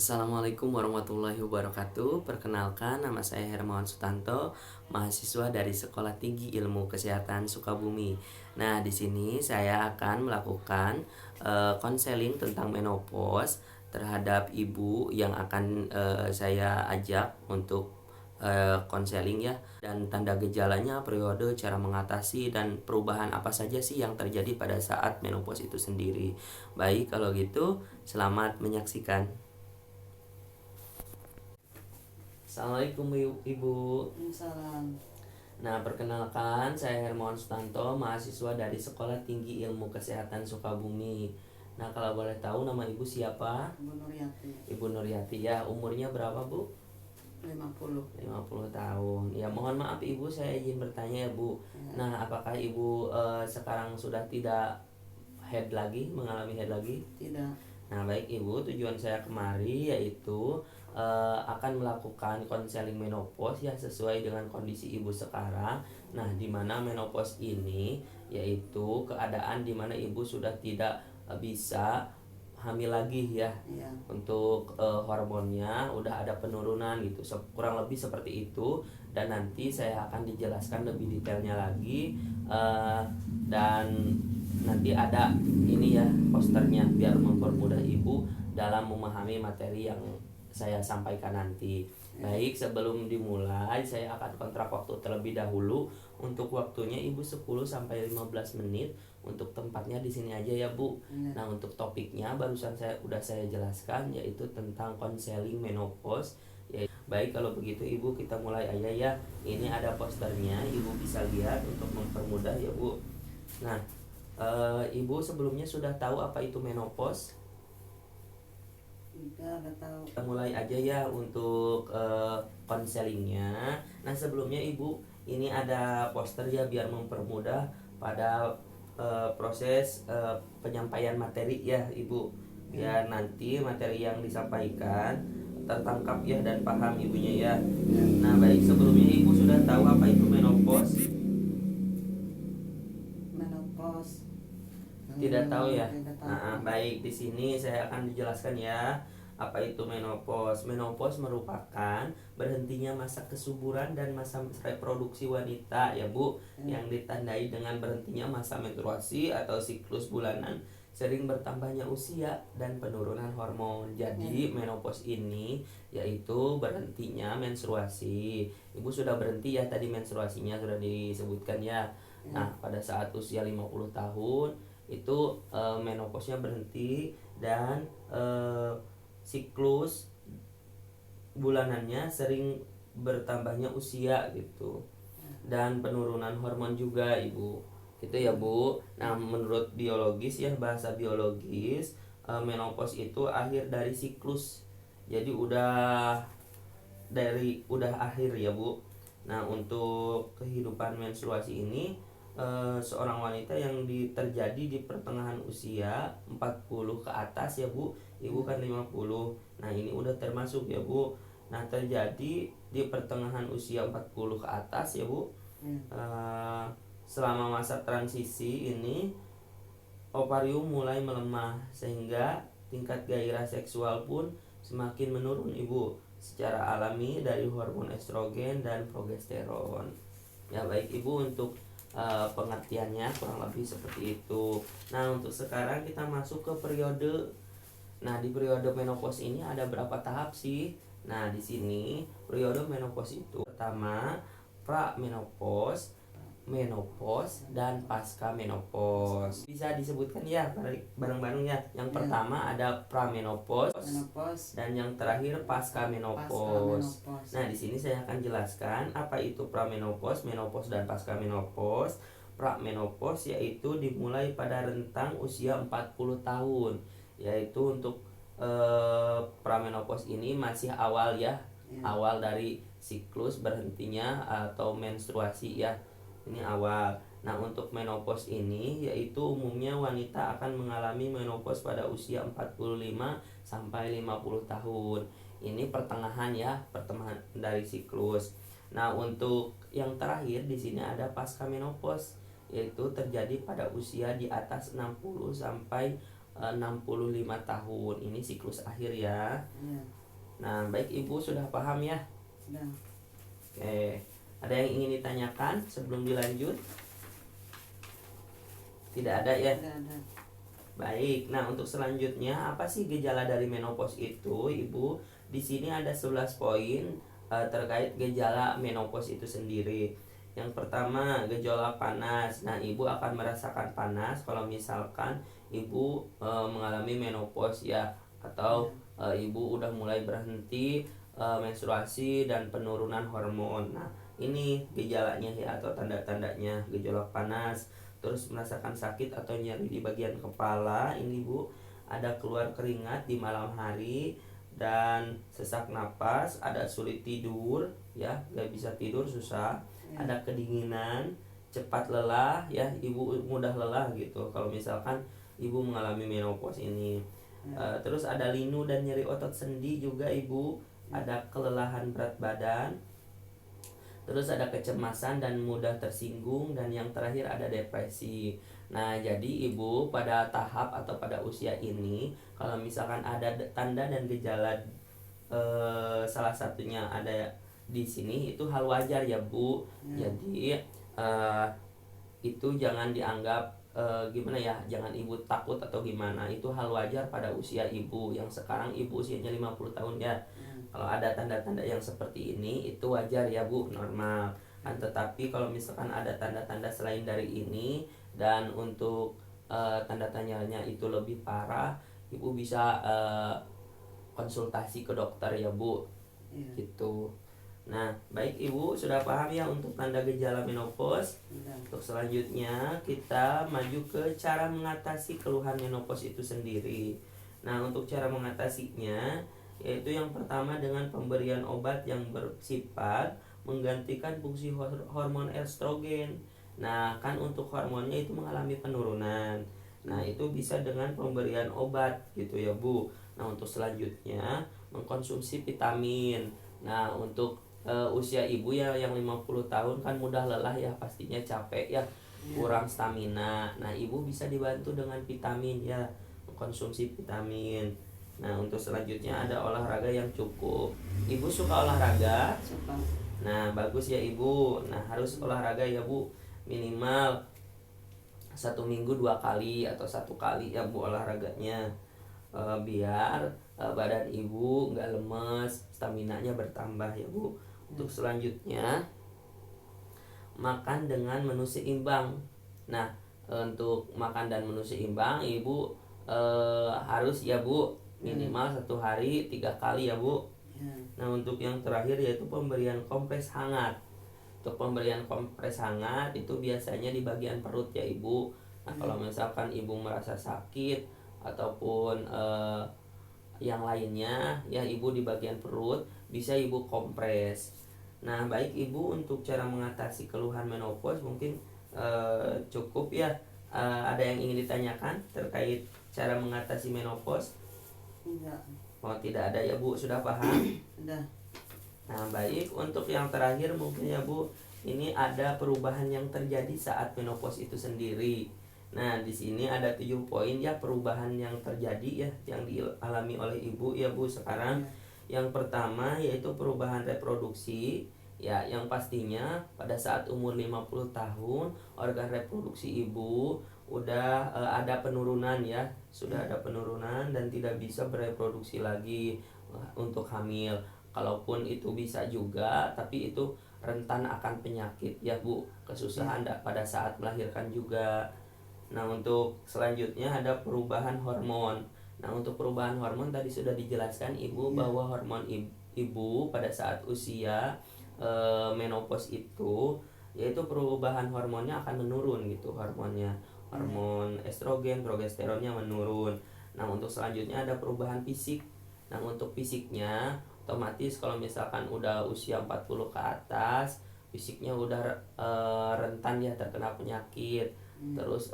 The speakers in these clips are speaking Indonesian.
Assalamualaikum warahmatullahi wabarakatuh. Perkenalkan, nama saya Hermawan Sutanto, mahasiswa dari Sekolah Tinggi Ilmu Kesehatan Sukabumi. Nah, di sini saya akan melakukan konseling tentang menopause terhadap ibu yang akan saya ajak untuk konseling ya, dan tanda gejalanya, periode, cara mengatasi, dan perubahan apa saja sih yang terjadi pada saat menopause itu sendiri. Baik, kalau gitu selamat menyaksikan. Assalamualaikum Ibu. Salam. Nah, perkenalkan, saya Hermawan Sutanto, mahasiswa dari Sekolah Tinggi Ilmu Kesehatan Sukabumi. Nah, kalau boleh tahu nama Ibu siapa? Bu Nuryati. Ibu Nuryati ya. Umurnya berapa, Bu? 50. 50 tahun. Ya, mohon maaf Ibu, saya izin bertanya ya, Bu. Ya. Nah, apakah Ibu sekarang sudah tidak mengalami head lagi? Tidak. Nah, baik Ibu, tujuan saya kemari yaitu akan melakukan konseling menopause ya, sesuai dengan kondisi Ibu sekarang. Nah, di mana menopause ini yaitu keadaan di mana Ibu sudah tidak bisa hamil lagi ya. Ya. Untuk hormonnya udah ada penurunan gitu, kurang lebih seperti itu. Dan nanti saya akan dijelaskan lebih detailnya lagi, dan nanti ada ini ya, posternya, biar mempermudah Ibu dalam memahami materi yang saya sampaikan nanti. Baik, sebelum dimulai saya akan kontrak waktu terlebih dahulu. Untuk waktunya Ibu 10 sampai 15 menit. Untuk tempatnya di sini aja ya, Bu. Ya. Nah, untuk topiknya barusan saya jelaskan, yaitu tentang konseling menopause. Baik, kalau begitu Ibu, kita mulai aja ya. Ini ada posternya, Ibu bisa lihat untuk mempermudah ya, Bu. Nah, Ibu sebelumnya sudah tahu apa itu menopause? Tidak tahu. Kita mulai aja ya untuk konselingnya. Nah, sebelumnya Ibu, ini ada poster ya, biar mempermudah pada proses penyampaian materi ya, Ibu. Biar nanti materi yang disampaikan tertangkap ya dan paham Ibunya ya. Nah, baik, sebelumnya Ibu sudah tahu apa itu menopause? Menopause. Tidak tahu ya. Tidak tahu. Nah, baik, di sini saya akan dijelaskan ya apa itu menopause. Menopause merupakan berhentinya masa kesuburan dan masa reproduksi wanita ya, Bu, yang ditandai dengan berhentinya masa menstruasi atau siklus bulanan, sering bertambahnya usia dan penurunan hormon. Jadi menopause ini yaitu berhentinya menstruasi. Ibu sudah berhenti ya tadi, menstruasinya sudah disebutkan ya. Nah, pada saat usia 50 tahun itu menopause-nya berhenti, dan siklus bulanannya sering bertambahnya usia gitu, dan penurunan hormon juga, Ibu. Gitu ya, Bu. Nah, menurut biologis ya, bahasa biologis, menopause itu akhir dari siklus. Jadi udah akhir ya, Bu. Nah, untuk kehidupan menstruasi ini, seorang wanita yang terjadi di pertengahan usia 40 ke atas ya, Bu. Ibu kan 50. Nah, ini udah termasuk ya, Bu. Nah, terjadi di pertengahan usia 40 ke atas ya, Bu. Selama masa transisi ini ovarium mulai melemah, sehingga tingkat gairah seksual pun semakin menurun, Ibu, secara alami dari hormon estrogen dan progesteron. Ya, baik Ibu, untuk pengertiannya kurang lebih seperti itu. Nah, untuk sekarang kita masuk ke periode. Nah, di periode menopause ini ada berapa tahap sih? Nah, di sini periode menopause itu pertama pra-menopause, menopause, dan pasca menopause. Bisa disebutkan ya bareng-bareng ya. Yang pertama ada pra-menopause, Menopause. dan yang terakhir pasca menopause. Nah, di sini saya akan jelaskan apa itu pra-menopause, menopause, dan pasca menopause. Pra-menopause yaitu dimulai pada rentang usia 40 tahun. Yaitu untuk pra-menopause ini masih awal ya. Awal dari siklus berhentinya atau menstruasi ya. Ini awal. Nah, untuk menopause ini yaitu umumnya wanita akan mengalami menopause pada usia 45 sampai 50 tahun. Ini pertengahan ya, pertengahan dari siklus. Nah, untuk yang terakhir di sini ada pasca menopause, yaitu terjadi pada usia di atas 60 sampai 65 tahun. Ini siklus akhir ya. Ya. Nah, baik Ibu sudah paham ya? Sudah. Oke. Ada yang ingin ditanyakan sebelum dilanjut? Tidak ada ya? Tidak ada. Baik. Nah, untuk selanjutnya apa sih gejala dari menopause itu, Ibu? Di sini ada 11 poin terkait gejala menopause itu sendiri. Yang pertama, gejala panas. Nah, Ibu akan merasakan panas kalau misalkan Ibu mengalami menopause ya, atau Ibu udah mulai berhenti menstruasi dan penurunan hormon. Nah, ini gejalanya ya, atau tanda-tandanya gejolak panas. Terus merasakan sakit atau nyeri di bagian kepala. Ini Bu, ada keluar keringat di malam hari dan sesak napas, ada sulit tidur ya, nggak bisa tidur, susah, ada kedinginan, cepat lelah ya, Ibu mudah lelah gitu kalau misalkan Ibu mengalami menopause ini. Terus ada linu dan nyeri otot sendi juga Ibu, ada kelelahan berat badan, terus ada kecemasan dan mudah tersinggung, dan yang terakhir ada depresi. Nah, jadi Ibu pada tahap atau pada usia ini kalau misalkan ada tanda dan gejala salah satunya ada di sini, itu hal wajar ya Bu. Jadi itu jangan dianggap gimana ya, jangan Ibu takut atau gimana. Itu hal wajar pada usia Ibu yang sekarang Ibu usianya 50 tahun ya. Kalau ada tanda-tanda yang seperti ini itu wajar ya Bu, normal. Tetapi kalau misalkan ada tanda-tanda selain dari ini dan untuk tanda-tandanya itu lebih parah, Ibu bisa konsultasi ke dokter ya Bu. Gitu. Nah, baik Ibu sudah paham ya untuk tanda gejala menopause. Untuk selanjutnya kita maju ke cara mengatasi keluhan menopause itu sendiri. Nah, untuk cara mengatasinya yaitu yang pertama dengan pemberian obat yang bersifat menggantikan fungsi hormon estrogen. Nah, kan untuk hormonnya itu mengalami penurunan. Nah, itu bisa dengan pemberian obat gitu ya Bu. Nah, untuk selanjutnya mengkonsumsi vitamin. Nah, untuk usia Ibu ya yang 50 tahun kan mudah lelah ya, pastinya capek ya, kurang stamina. Nah, Ibu bisa dibantu dengan vitamin ya, mengkonsumsi vitamin. Nah, untuk selanjutnya ada olahraga yang cukup. Ibu suka olahraga? Suka. Nah, bagus ya Ibu. Nah, harus olahraga ya Bu, minimal 1 minggu 2 kali atau 1 kali ya Bu olahraganya, biar badan Ibu nggak lemes, staminanya bertambah ya Bu. Untuk selanjutnya makan dengan menu seimbang. Nah, untuk makan dan menu seimbang Ibu harus ya Bu minimal 1 hari 3 kali ya Bu. Nah, untuk yang terakhir yaitu pemberian kompres hangat. Untuk pemberian kompres hangat itu biasanya di bagian perut ya Ibu. Nah, kalau misalkan Ibu merasa sakit ataupun yang lainnya ya Ibu di bagian perut, bisa Ibu kompres. Nah, baik Ibu, untuk cara mengatasi keluhan menopause mungkin cukup ya. Ada yang ingin ditanyakan terkait cara mengatasi menopause? Enggak. Oh, tidak ada ya Bu, sudah paham? Sudah. Nah, baik, untuk yang terakhir mungkin ya Bu, ini ada perubahan yang terjadi saat menopause itu sendiri. Nah, di sini ada 7 poin ya perubahan yang terjadi ya, yang dialami oleh Ibu ya Bu sekarang. Yang pertama yaitu perubahan reproduksi ya, yang pastinya pada saat umur 50 tahun organ reproduksi Ibu udah ada penurunan ya, sudah ada penurunan dan tidak bisa bereproduksi lagi untuk hamil. Kalaupun itu bisa juga, tapi itu rentan akan penyakit ya Bu, kesusahan pada saat melahirkan juga. Nah, untuk selanjutnya ada perubahan hormon. Nah, untuk perubahan hormon tadi sudah dijelaskan Ibu bahwa hormon Ibu pada saat usia menopause itu yaitu perubahan hormonnya akan menurun gitu, hormonnya. Hormon estrogen, progesteronnya menurun. Nah, untuk selanjutnya ada perubahan fisik. Nah, untuk fisiknya otomatis kalau misalkan udah usia 40 ke atas, fisiknya udah rentan ya terkena penyakit. Terus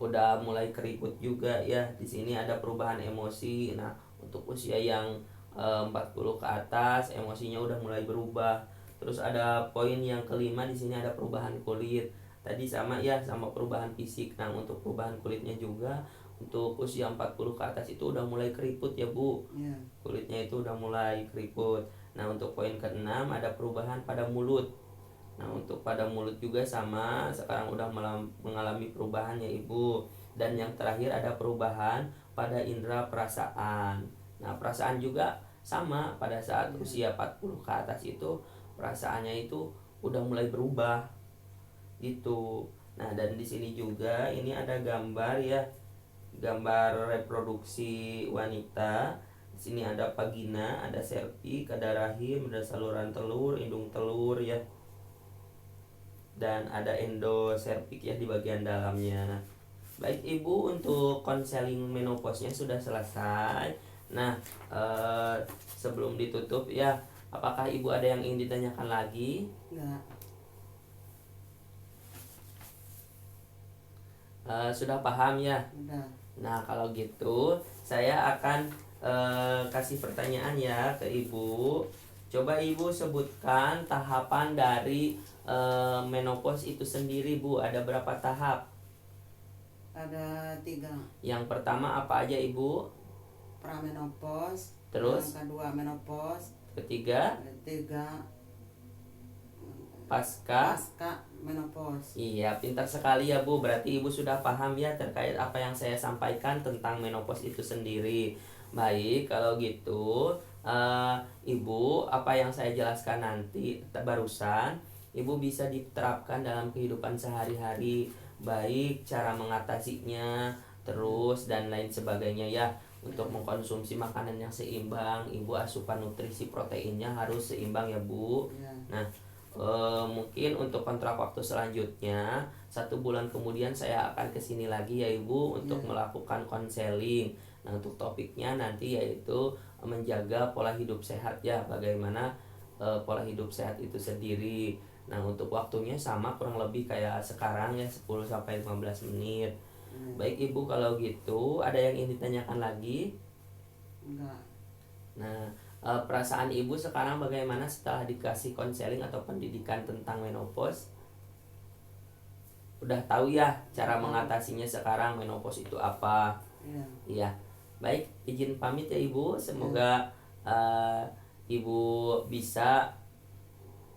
udah mulai keriput juga ya. Di sini ada perubahan emosi. Nah, untuk usia yang 40 ke atas, emosinya udah mulai berubah. Terus ada poin yang kelima, di sini ada perubahan kulit. Tadi sama ya, sama perubahan fisik. Nah, untuk perubahan kulitnya juga Untuk usia 40 ke atas itu udah mulai keriput ya Bu. Ya. Kulitnya itu udah mulai keriput. Nah, untuk poin keenam ada perubahan pada mulut. Nah, untuk pada mulut juga sama, sekarang udah mengalami perubahan ya Ibu. Dan yang terakhir ada perubahan pada indera perasaan. Nah, perasaan juga sama pada saat usia 40 ke atas itu perasaannya itu udah mulai berubah gitu. Nah, dan di sini juga ini ada gambar ya, gambar reproduksi wanita. Di sini ada vagina, ada cervix, ada rahim, ada saluran telur, indung telur ya. Dan ada endoservix ya di bagian dalamnya. Baik Ibu, untuk konseling menopausnya sudah selesai. Nah, sebelum ditutup ya, apakah Ibu ada yang ingin ditanyakan lagi? Enggak. Sudah paham ya? Udah. Nah, kalau gitu saya akan kasih pertanyaan ya ke Ibu. Coba Ibu sebutkan tahapan dari menopause itu sendiri Bu. Ada berapa tahap? Ada 3. Yang pertama apa aja Ibu? Pramenopause. Terus? Yang kedua menopause. Ketiga? Ketiga Pasca menopause. Iya, pintar sekali ya Bu. Berarti Ibu sudah paham ya terkait apa yang saya sampaikan tentang menopause itu sendiri. Baik, kalau gitu Ibu, apa yang saya jelaskan nanti barusan Ibu bisa diterapkan dalam kehidupan sehari-hari, baik cara mengatasinya, terus dan lain sebagainya ya. Untuk mengkonsumsi makanan yang seimbang, Ibu asupan nutrisi proteinnya harus seimbang ya Bu. Ya. Nah, mungkin untuk kontrak waktu selanjutnya 1 bulan kemudian saya akan kesini lagi ya Ibu untuk melakukan konseling. Nah, untuk topiknya nanti yaitu menjaga pola hidup sehat ya, bagaimana pola hidup sehat itu sendiri. Nah, untuk waktunya sama kurang lebih kayak sekarang ya, 10-15 menit. Baik Ibu, kalau gitu ada yang ingin ditanyakan lagi? Enggak. Nah, perasaan Ibu sekarang bagaimana setelah dikasih konseling atau pendidikan tentang menopause? Udah tahu ya cara mengatasinya sekarang, menopause itu apa? Ya. Iya. Baik, izin pamit ya Ibu. Semoga Ibu bisa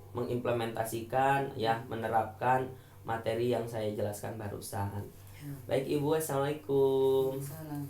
mengimplementasikan ya, menerapkan materi yang saya jelaskan barusan. Baik Ibu, assalamualaikum. Salam.